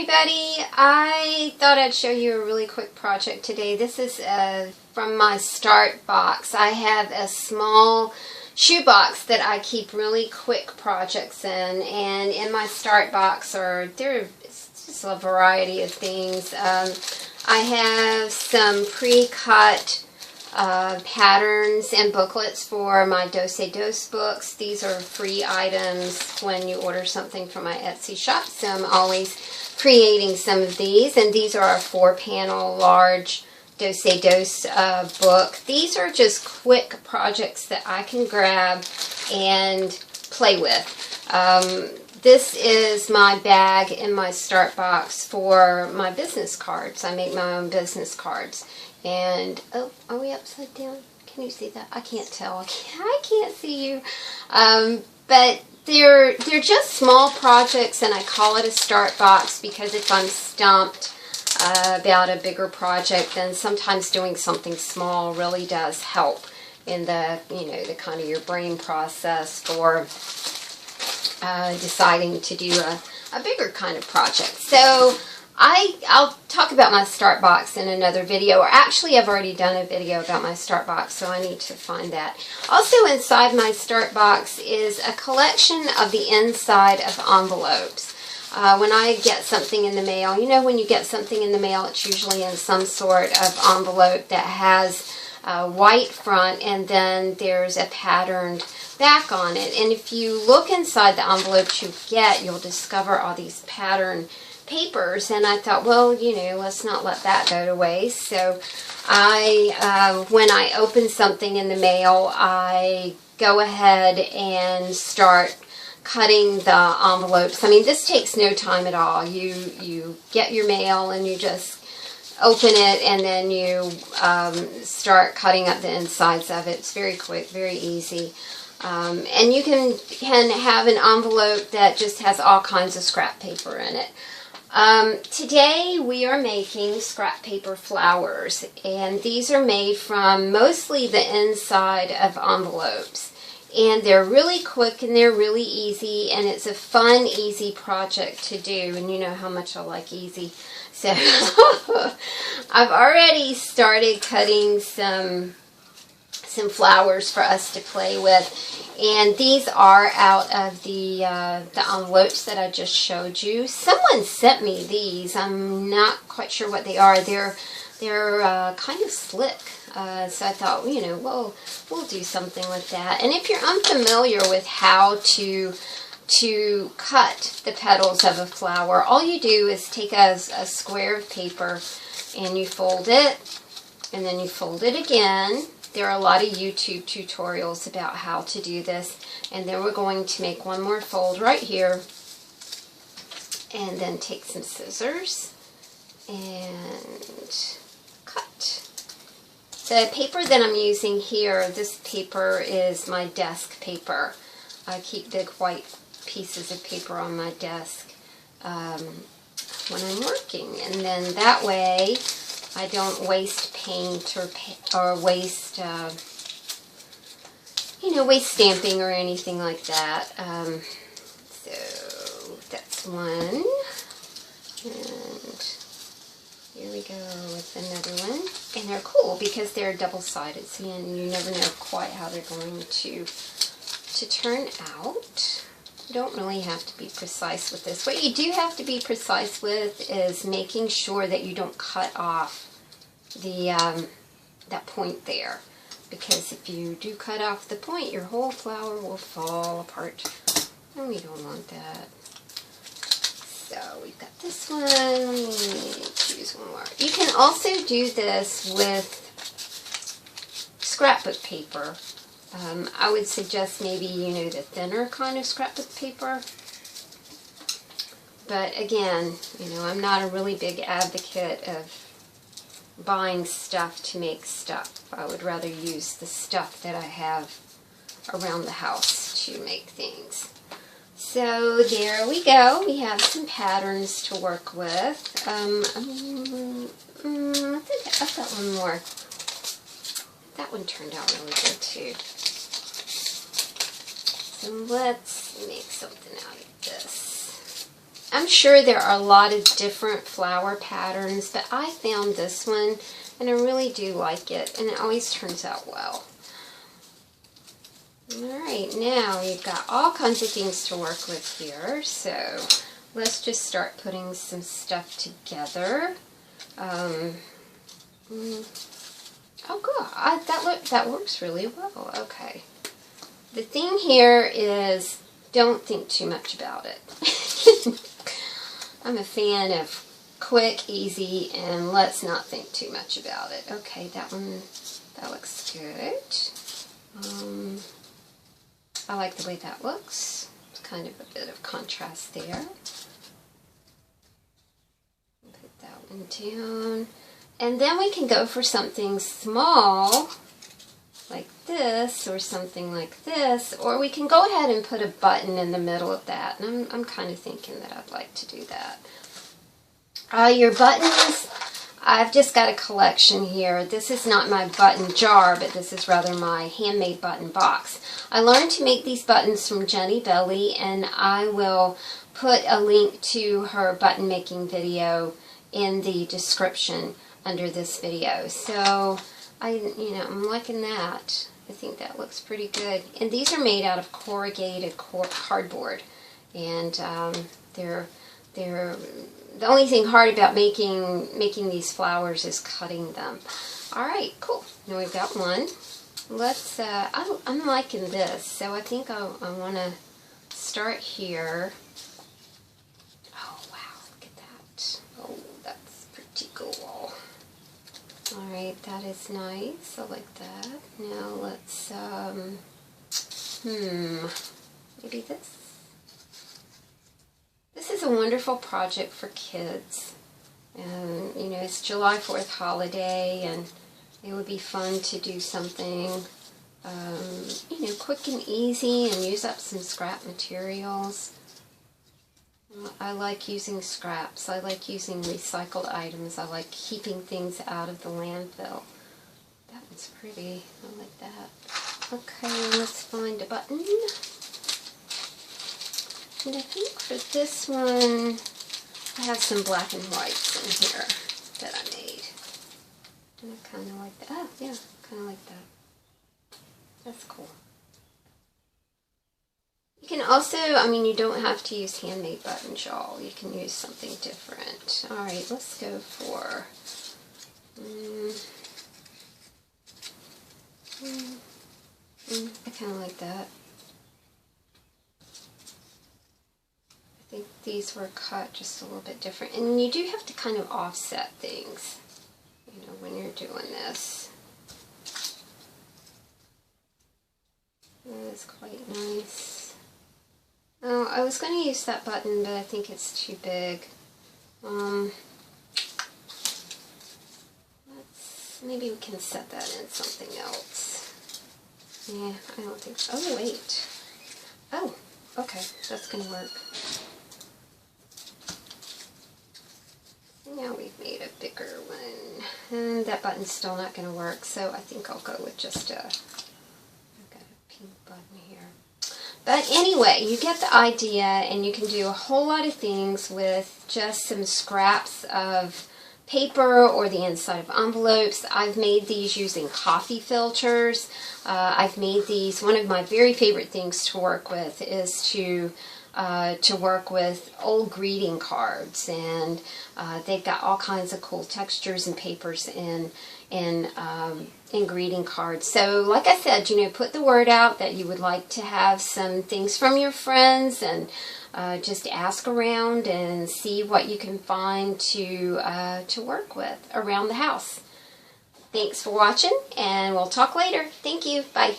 everybody. I thought I'd show you a really quick project today. This is from my start box. I have a small shoebox that I keep really quick projects in, and in my start box there's just a variety of things. I have some pre-cut patterns and booklets for my Dos-a-Dos books. These are free items when you order something from my Etsy shop, so I'm always creating some of these. And these are a 4-panel large Dos-a-Dos book. These are just quick projects that I can grab and play with. This is my bag in my start box for my business cards. I make my own business cards. And, oh, are we upside down? Can you see that? I can't tell. I can't see you. But they're just small projects, and I call it a start box because if I'm stumped about a bigger project, then sometimes doing something small really does help in the, the kind of your brain process for deciding to do a bigger kind of project. So I'll talk about my start box in another video, or actually I've already done a video about my start box, so I need to find that. Also inside my start box is a collection of the inside of envelopes. When I get something in the mail, when you get something in the mail, it's usually in some sort of envelope that has a white front and then there's a patterned back on it. And if you look inside the envelopes you get, you'll discover all these pattern papers, and I thought, well, let's not let that go to waste. So when I open something in the mail, I go ahead and start cutting the envelopes. I mean, this takes no time at all. You get your mail and you just open it, and then you start cutting up the insides of it. It's very quick, very easy. And you can have an envelope that just has all kinds of scrap paper in it. Today we are making scrap paper flowers, and these are made from mostly the inside of envelopes. And they're really quick and they're really easy, and it's a fun, easy project to do, and you know how much I like easy. So I've already started cutting some flowers for us to play with, and these are out of the envelopes that I just showed you. Someone sent me these. I'm not quite sure what they are. They're kind of slick, so I thought, we'll do something with that. And if you're unfamiliar with how to cut the petals of a flower, all you do is take a square of paper and you fold it, and then you fold it again. There are a lot of YouTube tutorials about how to do this. And then we're going to make one more fold right here, and then take some scissors and cut. The paper that I'm using here, this paper is my desk paper. I keep big white pieces of paper on my desk when I'm working, and then that way I don't waste paint or waste, waste stamping or anything like that. So that's one. And here we go with another one. And they're cool because they're double-sided, so you never know quite how they're going to turn out. You don't really have to be precise with this. What you do have to be precise with is making sure that you don't cut off that point there, because if you do cut off the point, your whole flower will fall apart, and we don't want that. So we've got this one. Let me choose one more. You can also do this with scrapbook paper. I would suggest maybe, the thinner kind of scrapbook paper. But again, I'm not a really big advocate of buying stuff to make stuff. I would rather use the stuff that I have around the house to make things. So there we go. We have some patterns to work with. I think I've got one more. That one turned out really good too. So let's make something out of this. I'm sure there are a lot of different flower patterns, but I found this one and I really do like it, and it always turns out well. Alright, now we've got all kinds of things to work with here, so let's just start putting some stuff together. Oh good, that works really well. Okay. The thing here is, don't think too much about it. I'm a fan of quick, easy, and let's not think too much about it. Okay, that looks good. I like the way that looks. It's kind of a bit of contrast there. Put that one down. And then we can go for something small, like this, or something like this, or we can go ahead and put a button in the middle of that. And I'm kind of thinking that I'd like to do that. Your buttons, I've just got a collection here. This is not my button jar, but this is rather my handmade button box. I learned to make these buttons from Jenny Belly, and I will put a link to her button making video in the description under this video. So I'm liking that. I think that looks pretty good. And these are made out of corrugated cardboard, and they're the only thing hard about making these flowers is cutting them. All right, cool. Now we've got one. Let's. I'm liking this, so I think I want to start here. Oh wow, look at that. Oh, that's pretty cool. All right, that is nice. I like that. Now let's. Maybe this. This is a wonderful project for kids. And, it's July 4th holiday, and it would be fun to do something, quick and easy, and use up some scrap materials. I like using scraps. I like using recycled items. I like keeping things out of the landfill. That one's pretty. I like that. Okay, let's find a button. And I think for this one, I have some black and whites in here that I made. And I kind of like that. Oh, yeah, kind of like that. That's cool. You can also, you don't have to use handmade buttons, y'all. You can use something different. Alright, let's go for... I kind of like that. I think these were cut just a little bit different. And you do have to kind of offset things, when you're doing this. That is quite nice. Oh, I was going to use that button, but I think it's too big. Maybe we can set that in something else. Yeah, I don't think so. Oh, wait. Oh, okay, that's going to work. Now we've made a bigger one. And that button's still not going to work, so I think I'll go with just I've got a pink button here. But anyway, you get the idea, and you can do a whole lot of things with just some scraps of paper or the inside of envelopes. I've made these using coffee filters. I've made these. One of my very favorite things to work with is to work with old greeting cards, and they've got all kinds of cool textures and papers in greeting cards. So like I said, put the word out that you would like to have some things from your friends, and just ask around and see what you can find to work with around the house. Thanks for watching, and we'll talk later. Thank you. Bye.